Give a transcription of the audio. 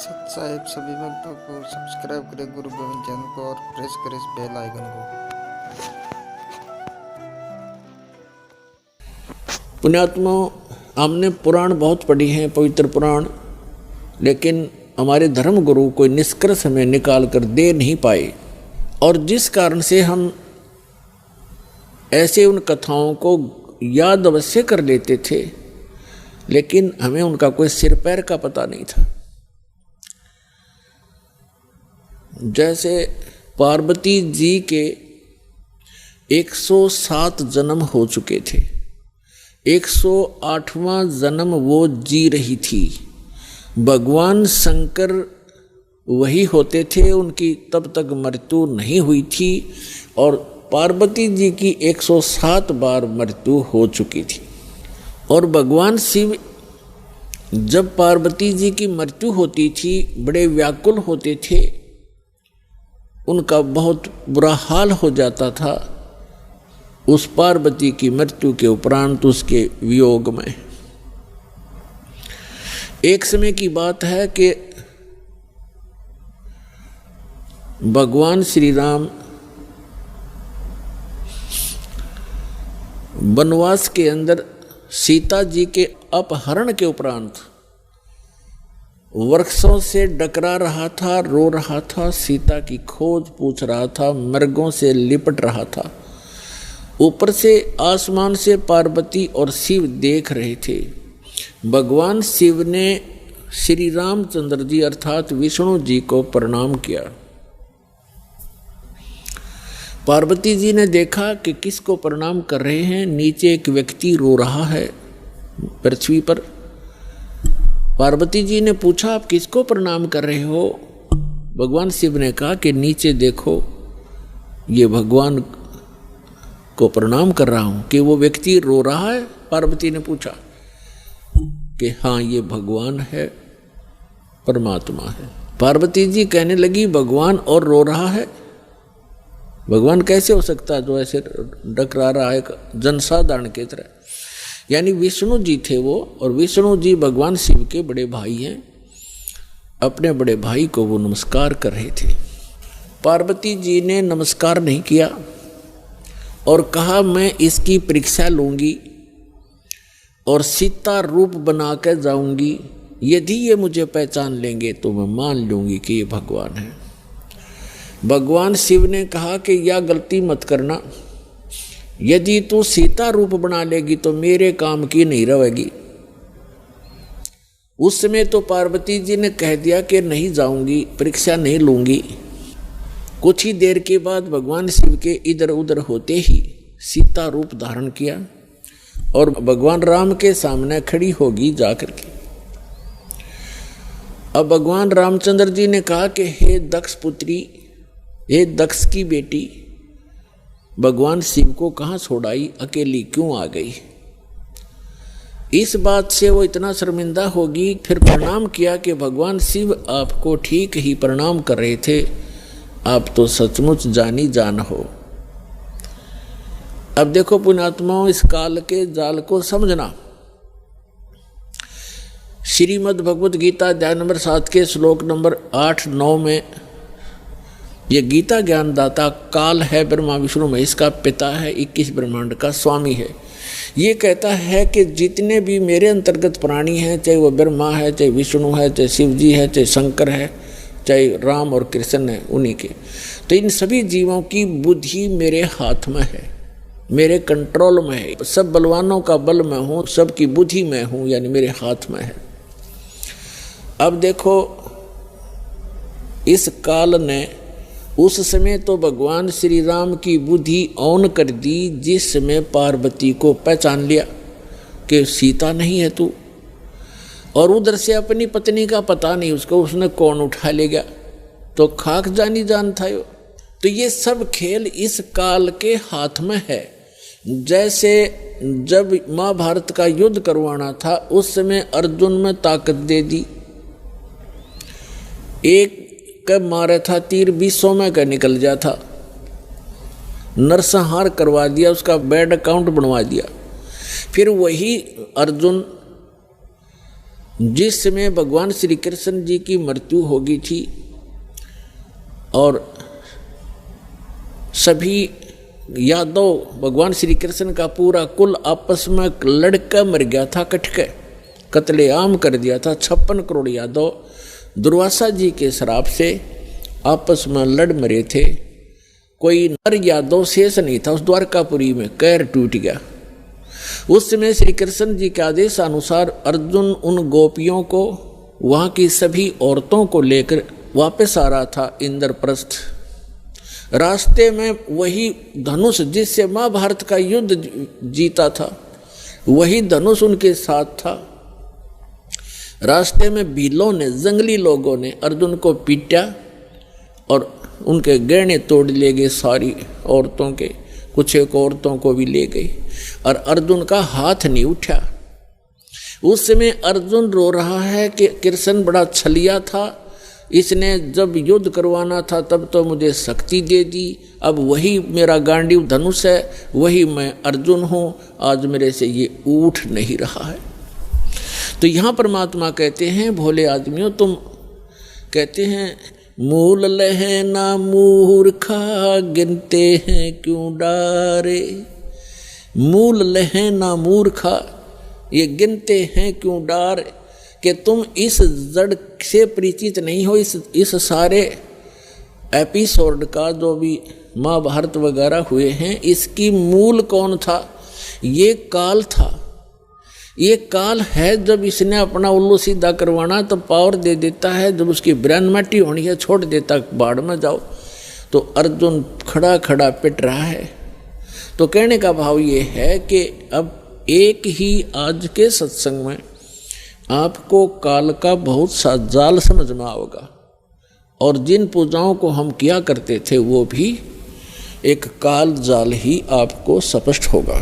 साहिब सभी भक्तों को सब्सक्राइब करें गुरु गोविंद चैनल को और प्रेस करें इस बेल आइकन को। पुण्यात्मा, हमने पुराण बहुत पढ़ी हैं, पवित्र पुराण, लेकिन हमारे धर्म गुरु कोई निष्कर्ष हमें निकाल कर दे नहीं पाए। और जिस कारण से हम ऐसे उन कथाओं को याद अवश्य कर लेते थे, लेकिन हमें उनका कोई सिर पैर का पता नहीं था। जैसे पार्वती जी के 107 जन्म हो चुके थे, 108वां जन्म वो जी रही थी। भगवान शंकर वही होते थे, उनकी तब तक मृत्यु नहीं हुई थी, और पार्वती जी की 107 बार मृत्यु हो चुकी थी। और भगवान शिव जब पार्वती जी की मृत्यु होती थी बड़े व्याकुल होते थे, उनका बहुत बुरा हाल हो जाता था उस पार्वती की मृत्यु के उपरांत, उसके वियोग में। एक समय की बात है कि भगवान श्री राम वनवास के अंदर सीता जी के अपहरण के उपरांत वृक्षों से डकरा रहा था, रो रहा था, सीता की खोज पूछ रहा था, मृगों से लिपट रहा था। ऊपर से आसमान से पार्वती और शिव देख रहे थे। भगवान शिव ने श्री रामचंद्र जी अर्थात विष्णु जी को प्रणाम किया। पार्वती जी ने देखा कि किसको प्रणाम कर रहे हैं। नीचे एक व्यक्ति रो रहा है पृथ्वी पर। पार्वती जी ने पूछा, आप किसको प्रणाम कर रहे हो? भगवान शिव ने कहा कि नीचे देखो, ये भगवान को प्रणाम कर रहा हूं। कि वो व्यक्ति रो रहा है? पार्वती ने पूछा कि हाँ, ये भगवान है, परमात्मा है। पार्वती जी कहने लगी, भगवान और रो रहा है? भगवान कैसे हो सकता है जो ऐसे डकरा रहा है जनसाधारण की तरह? यानी विष्णु जी थे वो, और विष्णु जी भगवान शिव के बड़े भाई हैं। अपने बड़े भाई को वो नमस्कार कर रहे थे। पार्वती जी ने नमस्कार नहीं किया और कहा, मैं इसकी परीक्षा लूंगी और सीता रूप बना कर जाऊंगी। यदि ये मुझे पहचान लेंगे तो मैं मान लूंगी कि ये भगवान है। भगवान शिव ने कहा कि यह गलती मत करना, यदि तू सीता रूप बना लेगी तो मेरे काम की नहीं रहेगी। उस समय तो पार्वती जी ने कह दिया कि नहीं जाऊंगी, परीक्षा नहीं लूंगी। कुछ ही देर के बाद भगवान शिव के इधर उधर होते ही सीता रूप धारण किया और भगवान राम के सामने खड़ी होगी जाकर के। अब भगवान रामचंद्र जी ने कहा कि हे दक्ष पुत्री, हे दक्ष की बेटी, भगवान शिव को कहाँ छोड़ाई, अकेली क्यों आ गई? इस बात से वो इतना शर्मिंदा होगी। फिर प्रणाम किया कि भगवान शिव आपको ठीक ही प्रणाम कर रहे थे, आप तो सचमुच जानी जान हो। अब देखो पुण्यात्माओं, इस काल के जाल को समझना। श्रीमद् भगवत गीता अध्याय नंबर 7 के श्लोक नंबर 8-9 में ये गीता ज्ञानदाता काल है, ब्रह्मा विष्णु महेश का पिता है, 21 ब्रह्मांड का स्वामी है। ये कहता है कि जितने भी मेरे अंतर्गत प्राणी हैं, चाहे वो ब्रह्मा है, चाहे विष्णु है, चाहे शिव जी है, चाहे शंकर है, चाहे राम और कृष्ण है, उन्हीं के, तो इन सभी जीवों की बुद्धि मेरे हाथ में है, मेरे कंट्रोल में है। सब बलवानों का बल मैं हूँ, सबकी बुद्धि मैं हूँ, यानी मेरे हाथ में है। अब देखो, इस काल ने उस समय तो भगवान श्री राम की बुद्धि ऑन कर दी, जिस समय पार्वती को पहचान लिया कि सीता नहीं है तू, और उधर से अपनी पत्नी का पता नहीं उसको, उसने कौन उठा ले गया, तो खाक जानी जान था यो। तो ये सब खेल इस काल के हाथ में है। जैसे जब महाभारत का युद्ध करवाना था, उस समय अर्जुन में ताकत दे दी, एक कब मारा था तीर 20 में का निकल जा था, नरसंहार करवा दिया, उसका बैड अकाउंट बनवा दिया। फिर वही अर्जुन जिस समय भगवान श्री कृष्ण जी की मृत्यु हो गई थी और सभी यादव, भगवान श्री कृष्ण का पूरा कुल आपस में लड़का मर गया था, कटके कत्लेआम कर दिया था। 56 करोड़ यादव दुर्वासा जी के श्राप से आपस में लड़ मरे थे। कोई नर यादव शेष नहीं था उस द्वारकापुरी में, कैर टूट गया। उस समय श्री कृष्ण जी के आदेश अनुसार अर्जुन उन गोपियों को, वहां की सभी औरतों को लेकर वापस आ रहा था इंद्रप्रस्थ। रास्ते में वही धनुष जिससे महाभारत का युद्ध जीता था, वही धनुष उनके साथ था। रास्ते में भीलों ने, जंगली लोगों ने अर्जुन को पीटा और उनके गहने तोड़ ले गए, सारी औरतों के, कुछ एक औरतों को भी ले गई और अर्जुन का हाथ नहीं उठा। उस समय अर्जुन रो रहा है कि कृष्ण बड़ा छलिया था, इसने जब युद्ध करवाना था तब तो मुझे शक्ति दे दी, अब वही मेरा गांडीव धनुष है, वही मैं अर्जुन हूँ, आज मेरे से ये उठ नहीं रहा है। तो यहाँ परमात्मा कहते हैं, भोले आदमियों तुम कहते हैं मूल लहे ना मूर्खा गिनते हैं क्यों डारे। मूल लहे ना मूर्खा, ये गिनते हैं क्यों डार, कि तुम इस जड़ से परिचित नहीं हो। इस सारे एपिसोड का जो भी महाभारत वगैरह हुए हैं, इसकी मूल कौन था? ये काल था। ये काल है, जब इसने अपना उल्लू सीधा करवाना तो पावर दे देता है, जब उसकी ब्रेन मट्टी होनी है छोड़ देता बाढ़ में जाओ। तो अर्जुन खड़ा खड़ा पिट रहा है। तो कहने का भाव ये है कि अब एक ही आज के सत्संग में आपको काल का बहुत सा जाल समझ में आओगा, और जिन पूजाओं को हम किया करते थे वो भी एक काल जाल ही आपको स्पष्ट होगा।